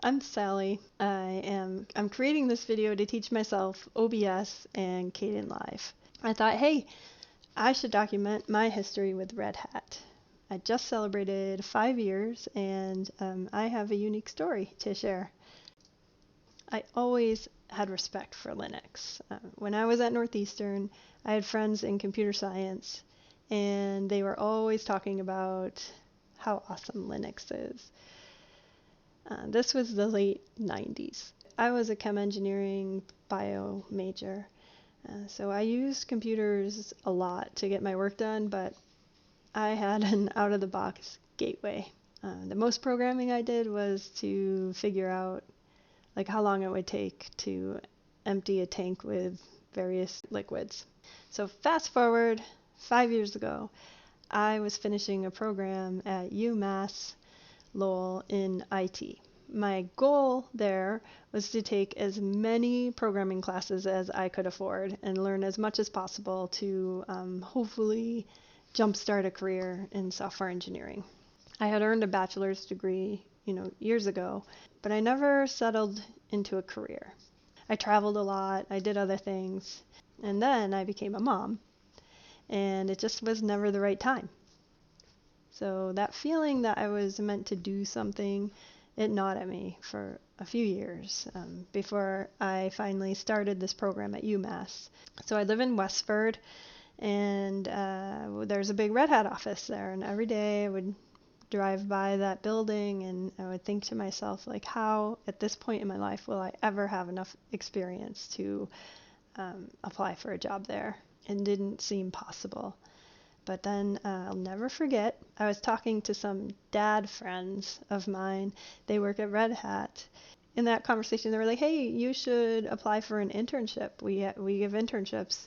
I'm Sally. I'm creating this video to teach myself OBS and Kdenlive. I thought, hey, I should document my history with Red Hat. I just celebrated 5 years and I have a unique story to share. I always had respect for Linux. When I was at Northeastern, I had friends in computer science and they were always talking about how awesome Linux is. This was the late 90s. I was a chem engineering bio major, so I used computers a lot to get my work done, but I had an out-of-the-box gateway. The most programming I did was to figure out how long it would take to empty a tank with various liquids. So fast forward 5 years ago, I was finishing a program at UMass Lowell in IT. My goal there was to take as many programming classes as I could afford and learn as much as possible to hopefully jumpstart a career in software engineering. I had earned a bachelor's degree, years ago, but I never settled into a career. I traveled a lot, I did other things, and then I became a mom, and it just was never the right time. So that feeling that I was meant to do something, it gnawed at me for a few years before I finally started this program at UMass. So I live in Westford, and there's a big Red Hat office there, and every day I would drive by that building and I would think to myself, how at this point in my life will I ever have enough experience to apply for a job there? It didn't seem possible. But then I'll never forget, I was talking to some dad friends of mine. They work at Red Hat. In that conversation, they were like, hey, you should apply for an internship. We give internships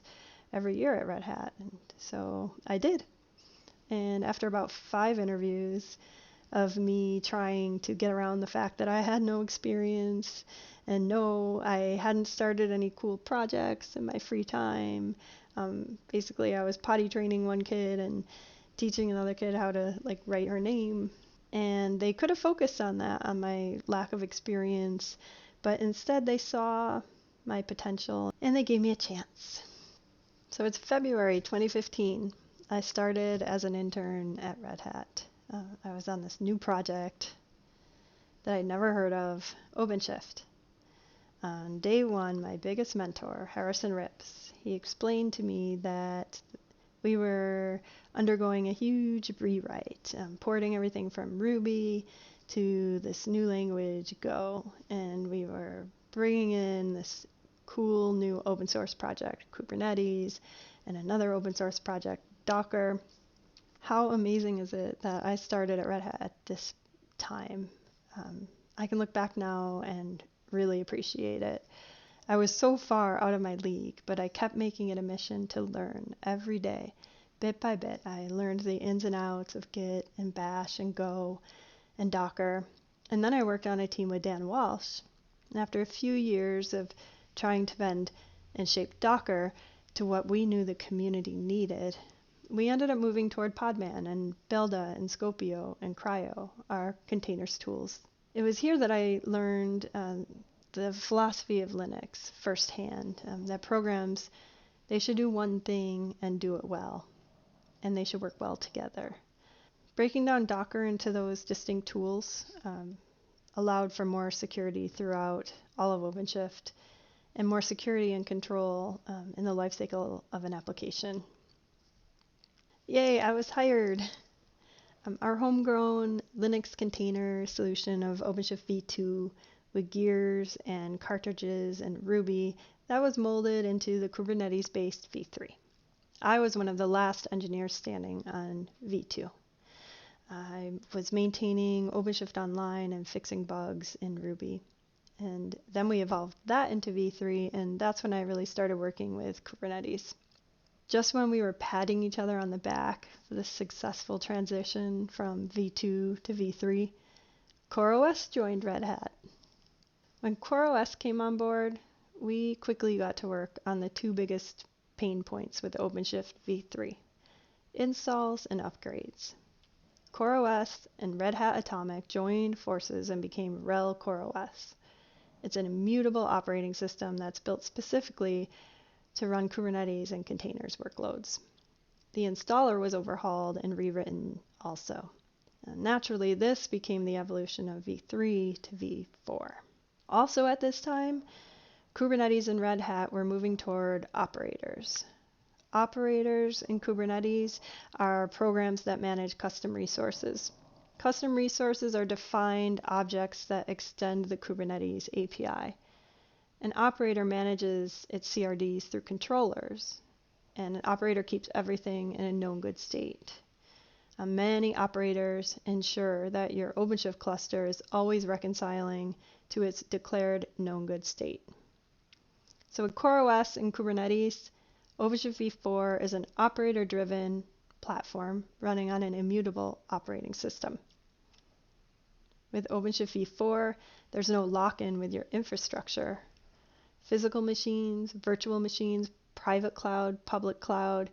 every year at Red Hat. And so I did. And after about 5 interviews of me trying to get around the fact that I had no experience and no, I hadn't started any cool projects in my free time. Basically, I was potty training one kid and teaching another kid how to write her name. And they could have focused on that, on my lack of experience, but instead they saw my potential and they gave me a chance. So it's February 2015. I started as an intern at Red Hat. I was on this new project that I'd never heard of, OpenShift. On day one, my biggest mentor, Harrison Rips, he explained to me that we were undergoing a huge rewrite, porting everything from Ruby to this new language, Go, and we were bringing in this cool new open source project, Kubernetes, and another open source project, Docker. How amazing is it that I started at Red Hat at this time? I can look back now and really appreciate it. I was so far out of my league, but I kept making it a mission to learn every day. Bit by bit, I learned the ins and outs of Git and Bash and Go and Docker. And then I worked on a team with Dan Walsh. And after a few years of trying to bend and shape Docker to what we knew the community needed, we ended up moving toward Podman and Builda and Scopio and Cryo, our containers tools. It was here that I learned the philosophy of Linux firsthand, that programs, they should do one thing and do it well, and they should work well together. Breaking down Docker into those distinct tools allowed for more security throughout all of OpenShift and more security and control in the lifecycle of an application. Yay, I was hired. Our homegrown Linux container solution of OpenShift v2 with gears and cartridges and Ruby, that was molded into the Kubernetes-based v3. I was one of the last engineers standing on v2. I was maintaining OpenShift Online and fixing bugs in Ruby. And then we evolved that into v3, and that's when I really started working with Kubernetes. Just when we were patting each other on the back for the successful transition from v2 to v3, CoreOS joined Red Hat. When CoreOS came on board, we quickly got to work on the 2 biggest pain points with OpenShift v3, installs and upgrades. CoreOS and Red Hat Atomic joined forces and became RHEL CoreOS. It's an immutable operating system that's built specifically to run Kubernetes and containers workloads. The installer was overhauled and rewritten also. Naturally, this became the evolution of v3 to v4. Also at this time, Kubernetes and Red Hat were moving toward operators. Operators in Kubernetes are programs that manage custom resources. Custom resources are defined objects that extend the Kubernetes API. An operator manages its CRDs through controllers, and an operator keeps everything in a known good state. Many operators ensure that your OpenShift cluster is always reconciling to its declared known good state. So with CoreOS and Kubernetes, OpenShift v4 is an operator-driven platform running on an immutable operating system. With OpenShift v4, there's no lock-in with your infrastructure. Physical machines, virtual machines, private cloud, public cloud,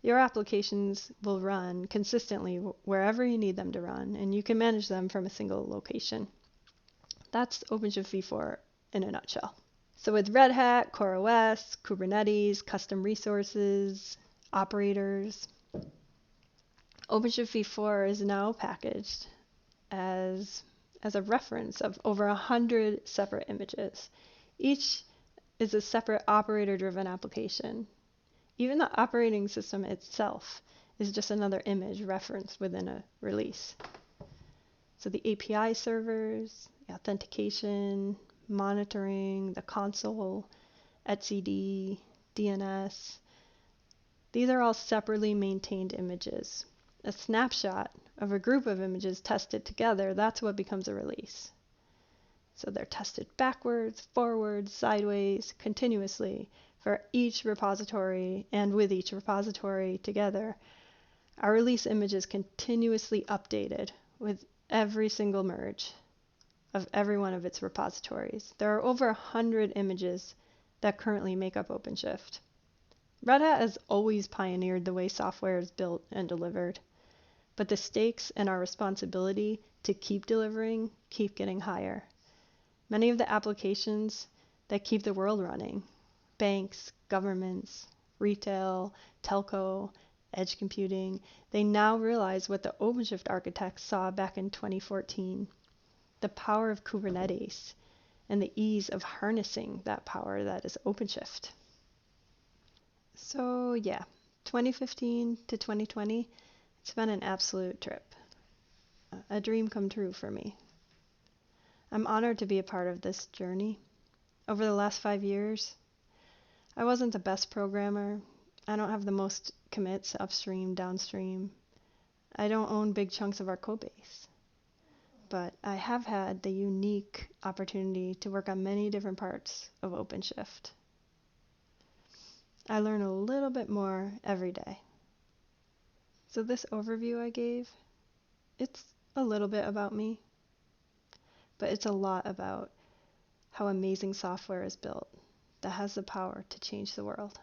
your applications will run consistently wherever you need them to run, and you can manage them from a single location. That's OpenShift v4 in a nutshell. So with Red Hat, CoreOS, Kubernetes, custom resources, operators, OpenShift v4 is now packaged as a reference of over 100 separate images. Each is a separate operator-driven application. Even the operating system itself is just another image referenced within a release. So the API servers, the authentication, monitoring, the console, etcd, DNS, these are all separately maintained images. A snapshot of a group of images tested together, that's what becomes a release. So they're tested backwards, forwards, sideways, continuously for each repository, and with each repository together, our release image is continuously updated with every single merge of every one of its repositories. There are over 100 images that currently make up OpenShift. Red Hat has always pioneered the way software is built and delivered, but the stakes and our responsibility to keep delivering keep getting higher. Many of the applications that keep the world running, banks, governments, retail, telco, edge computing, they now realize what the OpenShift architects saw back in 2014. The power of Kubernetes and the ease of harnessing that power that is OpenShift. So yeah, 2015 to 2020, it's been an absolute trip. A dream come true for me. I'm honored to be a part of this journey. Over the last 5 years, I wasn't the best programmer. I don't have the most commits upstream, downstream. I don't own big chunks of our code base. But I have had the unique opportunity to work on many different parts of OpenShift. I learn a little bit more every day. So this overview I gave, it's a little bit about me, but it's a lot about how amazing software is built that has the power to change the world.